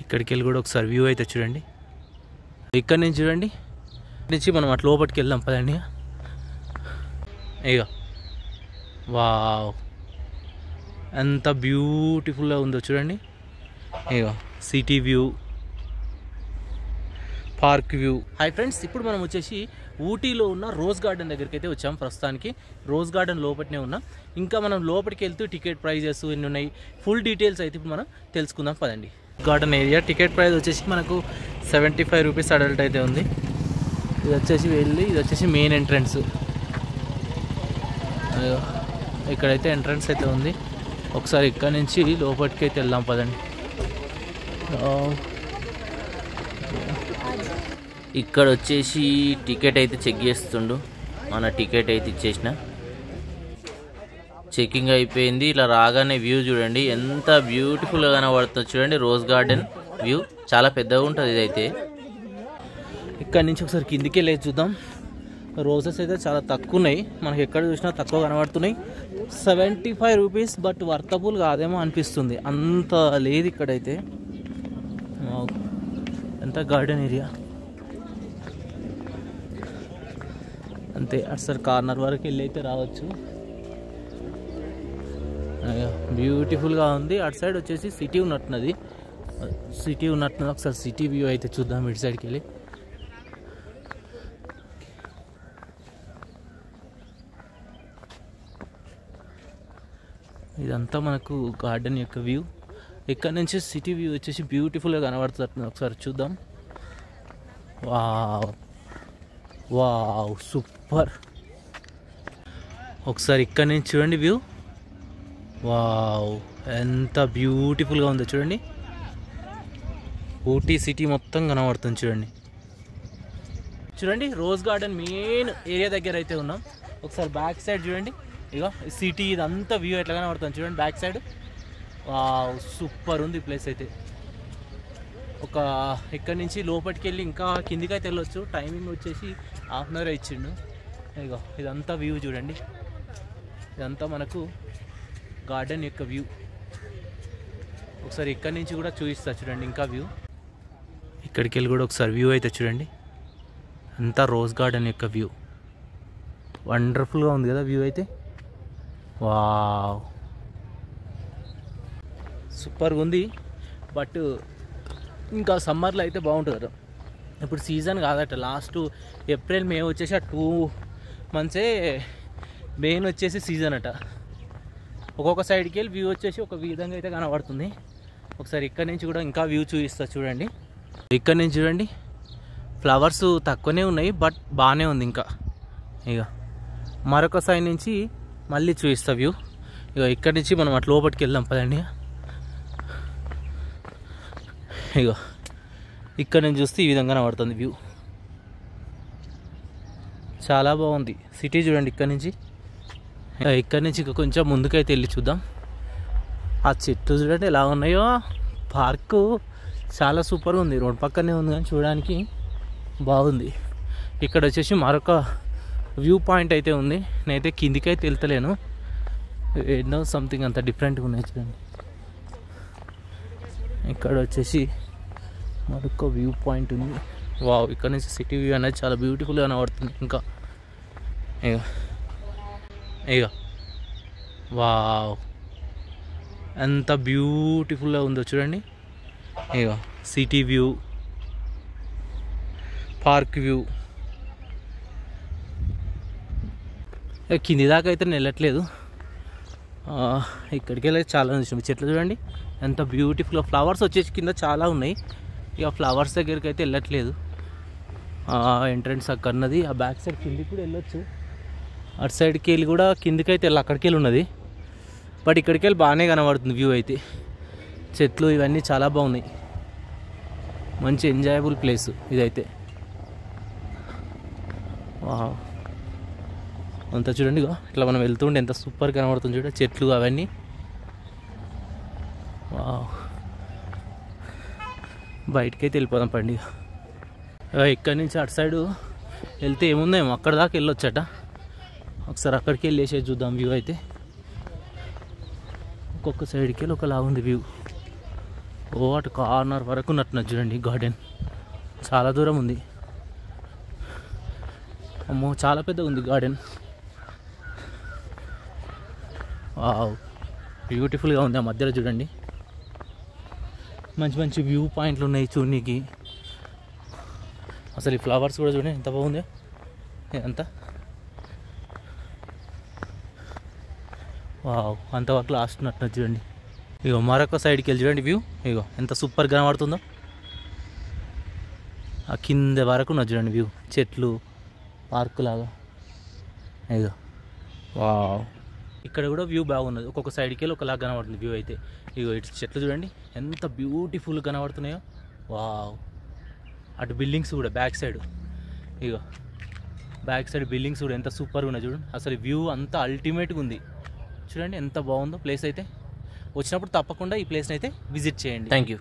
ఇక్కడికి వెళ్ళి కూడా ఒకసారి వ్యూ అయితే చూడండి. ఇక్కడ నుంచి చూడండి, నుంచి మనం అట్లా లోపలికి వెళ్దాం పదండి. ఇక వావ్, ఎంత బ్యూటిఫుల్గా ఉందో చూడండి. ఇక city view, park view. Hi friends, ఇప్పుడు మనం వచ్చేసి ఊటీలో ఉన్న రోజ్ గార్డెన్ దగ్గరికి అయితే వచ్చాం. ప్రస్తుతానికి రోజ్ గార్డెన్ లోపలనే ఉన్నాం. ఇంకా మనం లోపలికి వెళ్తూ టికెట్ ప్రైజెస్ ఎన్ని ఉన్నాయి, ఫుల్ డీటెయిల్స్ అయితే ఇప్పుడు మనం తెలుసుకుందాం పదండి. గార్డెన్ ఏరియా టికెట్ ప్రైస్ వచ్చేసి మనకు 75 రూపీస్ అడల్ట్ అయితే ఉంది. ఇది వచ్చేసి ఇది వచ్చేసి మెయిన్ ఎంట్రన్స్. ఇక్కడైతే ఎంట్రన్స్ అయితే ఉంది. ఒకసారి ఇక్కడ నుంచి లోపలికి అయితే వెళ్దాం పదండి. ఇక్కడ వచ్చేసి టికెట్ అయితే చెక్ చేస్తుండు. మన టికెట్ అయితే ఇచ్చేసిన, చెకింగ్ అయిపోయింది. ఇలా రాగానే వ్యూ చూడండి, ఎంత బ్యూటిఫుల్గా కనబడుతుంది చూడండి. రోజ్ గార్డెన్ వ్యూ చాలా పెద్దగా ఉంటుంది. ఇదైతే ఇక్కడ నుంచి ఒకసారి కిందికి వెళ్ళి చూద్దాం. రోజెస్ అయితే చాలా తక్కువ ఉన్నాయి, మనకి ఎక్కడ చూసినా తక్కువ కనబడుతున్నాయి. 75 రూపీస్, బట్ వర్తబుల్ కాదేమో అనిపిస్తుంది, అంత లేదు ఇక్కడైతే. ఎంత గార్డెన్ ఏరియా అంతే. అసలు కార్నర్ వరకు వెళ్ళి అయితే రావచ్చు. బ్యూటిఫుల్గా ఉంది. అటు సైడ్ వచ్చేసి సిటీ ఉన్నట్టున్నది. ఒకసారి సిటీ వ్యూ అయితే చూద్దాం ఇటు సైడ్కి వెళ్ళి. ఇదంతా మనకు గార్డెన్ యొక్క వ్యూ. ఇక్కడ నుంచి సిటీ వ్యూ వచ్చేసి బ్యూటిఫుల్గా కనబడుతుంది. ఒకసారి చూద్దాం. Wow wow, super. ఒకసారి ఇక్కడ నుంచి చూడండి వ్యూ. వావ్, ఎంత బ్యూటిఫుల్గా ఉందో చూడండి. ఊటీ సిటీ మొత్తం కనబడుతుంది చూడండి. రోజ్ గార్డెన్ మెయిన్ ఏరియా దగ్గర అయితే ఉన్నాం. ఒకసారి బ్యాక్ సైడ్ చూడండి. ఇక సిటీ ఇదంతా వ్యూ ఎట్లా కనబడుతుంది చూడండి బ్యాక్ సైడ్. వావ్, సూపర్ ఉంది ప్లేస్ అయితే. ఇక్కడ నుంచి లోపలికి వెళ్ళి ఇంకా కిందికి అయితే వెళ్ళొచ్చు. టైమింగ్ వచ్చేసి 1/2 అవర్ ఇచ్చిండు. ఇక ఇదంతా వ్యూ చూడండి. ఇదంతా మనకు గార్డెన్ యొక్క వ్యూ. ఒకసారి ఇక్కడ నుంచి కూడా చూపిస్తా చూడండి ఇంకా వ్యూ. ఇక్కడికి వెళ్ళి కూడా ఒకసారి వ్యూ అయితే చూడండి. అంతా రోజ్ గార్డెన్ యొక్క వ్యూ. వండర్ఫుల్గా ఉంది కదా వ్యూ అయితే. వావ్, సూపర్గా ఉంది. బట్ ఇంకా సమ్మర్లో అయితే బాగుంటుంది. ఇప్పుడు సీజన్ కాదట, లాస్ట్ ఏప్రిల్ మే వచ్చేసి ఆ 2 మంత్సే మెయిన్ వచ్చేసి సీజన్ అట. ఒక్కొక్క సైడ్కి వెళ్ళి వ్యూ వచ్చేసి ఒక విధంగా అయితే కనబడుతుంది. ఒకసారి ఇక్కడ నుంచి కూడా ఇంకా వ్యూ చూపిస్తా చూడండి. ఇక్కడ నుంచి చూడండి, ఫ్లవర్స్ తక్కువనే ఉన్నాయి బట్ బాగానే ఉంది. ఇంకా ఇక మరొక సైడ్ నుంచి మళ్ళీ చూపిస్తా వ్యూ. ఇక ఇక్కడ నుంచి మనం అట్లా లోపలికి వెళ్దాం పదండి. ఇక ఇక్కడ నుంచి చూస్తే ఈ విధంగా కనబడుతుంది వ్యూ. చాలా బాగుంది సిటీ చూడండి. ఇక్కడ నుంచి ఇక కొంచెం ముందుకైతే వెళ్ళి చూద్దాం. ఆ చెట్లు చూడండి ఎలా ఉన్నాయో. పార్కు చాలా సూపర్గా ఉంది. రోడ్ పక్కనే ఉంది కానీ చూడడానికి బాగుంది. ఇక్కడ వచ్చేసి మరొక వ్యూ పాయింట్ అయితే ఉంది. నేనైతే కిందికి అయితే వెళ్తలేను, ఎన్నో సంథింగ్ అంత డిఫరెంట్గా ఉన్నాయి చూడండి. ఇక్కడ వచ్చేసి మరొక వ్యూ పాయింట్ ఉంది. వావ్, ఇక్కడ నుంచి సిటీ వ్యూ అనేది చాలా బ్యూటిఫుల్గా కనబడుతుంది. ఇంకా ఇక వావ్, ఎంత బ్యూటిఫుల్గా ఉందో చూడండి. ఇక సిటీ వ్యూ, పార్క్ వ్యూ. కింది దాకా అయితే వెళ్ళట్లేదు, ఇక్కడికి వెళ్ళి చాలా చెట్లు చూడండి ఎంత బ్యూటిఫుల్గా. ఫ్లవర్స్ వచ్చేసి కింద చాలా ఉన్నాయి. ఇక ఫ్లవర్స్ దగ్గరికి అయితే వెళ్ళట్లేదు. ఎంట్రన్స్ అక్కడ ఉన్నది. ఆ బ్యాక్ సైడ్ కిందికి కూడా వెళ్ళొచ్చు. అటు సైడ్కి వెళ్ళి కూడా కిందికి అయితే అక్కడికి వెళ్ళి ఉన్నది. బట్ ఇక్కడికి వెళ్ళి బాగానే కనబడుతుంది వ్యూ అయితే. చెట్లు ఇవన్నీ చాలా బాగున్నాయి. మంచి ఎంజాయబుల్ ప్లేస్ ఇదైతే. వావ్, అంతా చూడండి ఇట్లా మనం వెళ్తుండే ఎంత సూపర్ కనబడుతుంది చూడండి చెట్లు అవన్నీ. వావ్, బయటకైతే వెళ్ళిపోదాం పండుగ. ఇక్కడి నుంచి అటు సైడు వెళ్తే ఏముందేమో అక్కడ దాకా వెళ్ళొచ్చట. ఒకసారి అక్కడికి వెళ్ళేసేది చూద్దాం వ్యూ అయితే. ఒక్కొక్క సైడ్కి వెళ్ళి ఒకలా ఉంది వ్యూ. ఓ అటు కార్నర్ వరకు ఉన్నట్టున్నది చూడండి గార్డెన్. చాలా దూరం ఉంది. అమ్మో చాలా పెద్దగా ఉంది గార్డెన్. వావ్ బ్యూటిఫుల్గా ఉంది. ఆ మధ్యలో చూడండి మంచి మంచి వ్యూ పాయింట్లు ఉన్నాయి చూడనీకి. అసలు ఈ ఫ్లవర్స్ కూడా చూడండి ఎంత బాగుందో ఇదంతా. వావ్ అంతవరకు లాస్ట్ ఉన్నట్టు చూడండి. ఇగో మరొక సైడ్కి వెళ్ళి చూడండి వ్యూ. ఇగో ఎంత సూపర్ కనబడుతుందో. ఆ కింద వరకు ఉన్నది చూడండి వ్యూ. చెట్లు పార్కు లాగా. ఇగో వావ్ ఇక్కడ కూడా వ్యూ బాగున్నది. ఒక్కొక్క సైడ్కి వెళ్ళి ఒకలాగా కనబడుతుంది వ్యూ అయితే. ఇగో ఇటు చెట్లు చూడండి ఎంత బ్యూటిఫుల్ కనబడుతున్నాయో. వావ్ అటు బిల్డింగ్స్ కూడా బ్యాక్ సైడ్. ఇగో బ్యాక్ సైడ్ బిల్డింగ్స్ కూడా ఎంత సూపర్గా ఉన్నాయి చూడండి. అసలు వ్యూ అంతా అల్టిమేట్గా ఉంది చూడండి ఎంత బాగుందో ప్లేస్ అయితే. వచ్చినప్పుడు తప్పకుండా ఈ ప్లేస్ని అయితే విజిట్ చేయండి. Thank you.